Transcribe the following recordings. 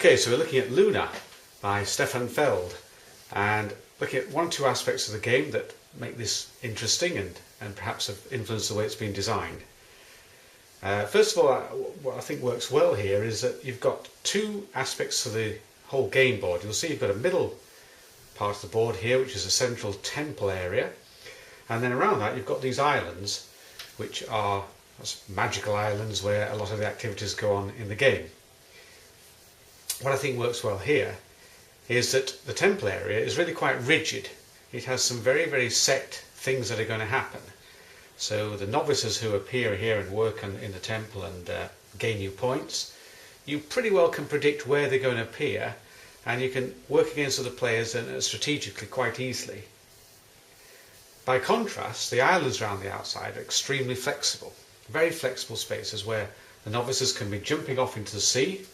Okay, so we're looking at Luna by Stefan Feld and looking at one or two aspects of the game that make this interesting and perhaps have influenced the way it's been designed. First of all, what I think works well here is that you've got two aspects to the whole game board. You'll see you've got a middle part of the board here, which is a central temple area, and then around that you've got these islands, which are magical islands where a lot of the activities go on in the game. What I think works well here is that the temple area is really quite rigid. It has some very, very set things that are going to happen. So the novices who appear here and work in the temple and gain new points, you pretty well can predict where they're going to appear, and you can work against other players strategically quite easily. By contrast, the islands around the outside are extremely flexible, very flexible spaces where the novices can be jumping off into the sea,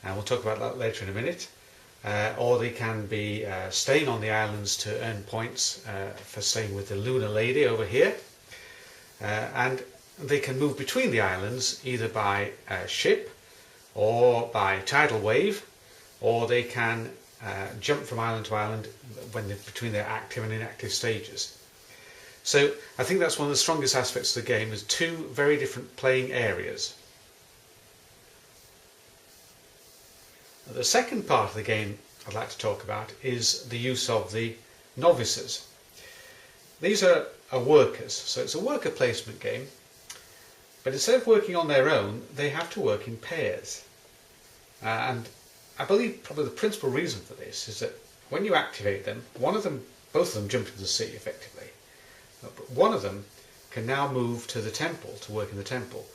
and we'll talk about that later in a minute, or they can be staying on the islands to earn points for staying with the Lunar Lady over here, and they can move between the islands either by ship or by tidal wave, or they can jump from island to island between their active and inactive stages. So I think that's one of the strongest aspects of the game, is two very different playing areas. The second part of the game I'd like to talk about is the use of the novices. These are workers, so it's a worker placement game, but instead of working on their own, they have to work in pairs. And I believe probably the principal reason for this is that when you activate them, both of them jump into the sea effectively, but one of them can now move to the temple to work in the temple,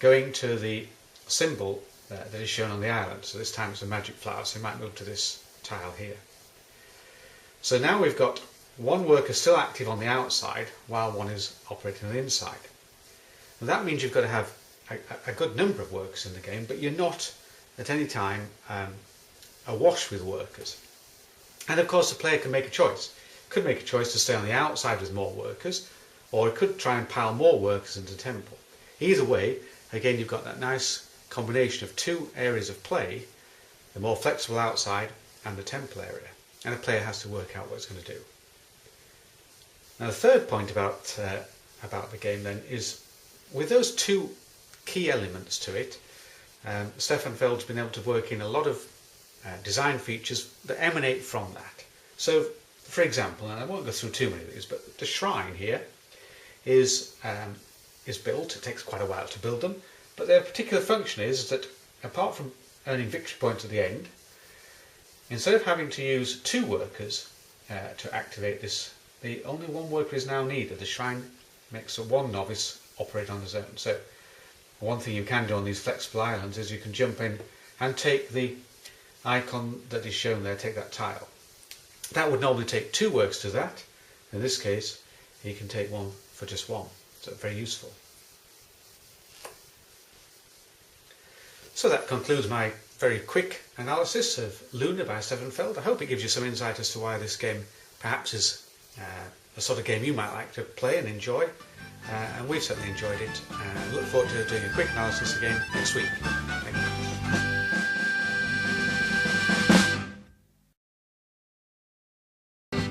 going to the symbol that is shown on the island. So this time it's a magic flower, so you might move to this tile here. So now we've got one worker still active on the outside while one is operating on the inside. And that means you've got to have a good number of workers in the game, but you're not at any time awash with workers. And of course the player can make a choice. Could make a choice to stay on the outside with more workers, or it could try and pile more workers into the temple. Either way, again, you've got that nice combination of two areas of play, the more flexible outside and the temple area, and the player has to work out what it's going to do. Now the third point about the game then is, with those two key elements to it, Stefan Feld's been able to work in a lot of design features that emanate from that. So for example, and I won't go through too many of these, but the shrine here is built. It takes quite a while to build them, but their particular function is that, apart from earning victory points at the end, instead of having to use two workers to activate this, only one worker is now needed. The shrine makes one novice operate on his own. So one thing you can do on these flexible islands is you can jump in and take the icon that is shown there, take that tile. That would normally take two workers to that. In this case, you can take one for just one. So very useful. So that concludes my very quick analysis of Luna by Stefan Feld. I hope it gives you some insight as to why this game perhaps is the sort of game you might like to play and enjoy. And we've certainly enjoyed it. Look forward to doing a quick analysis again next week. Thank you.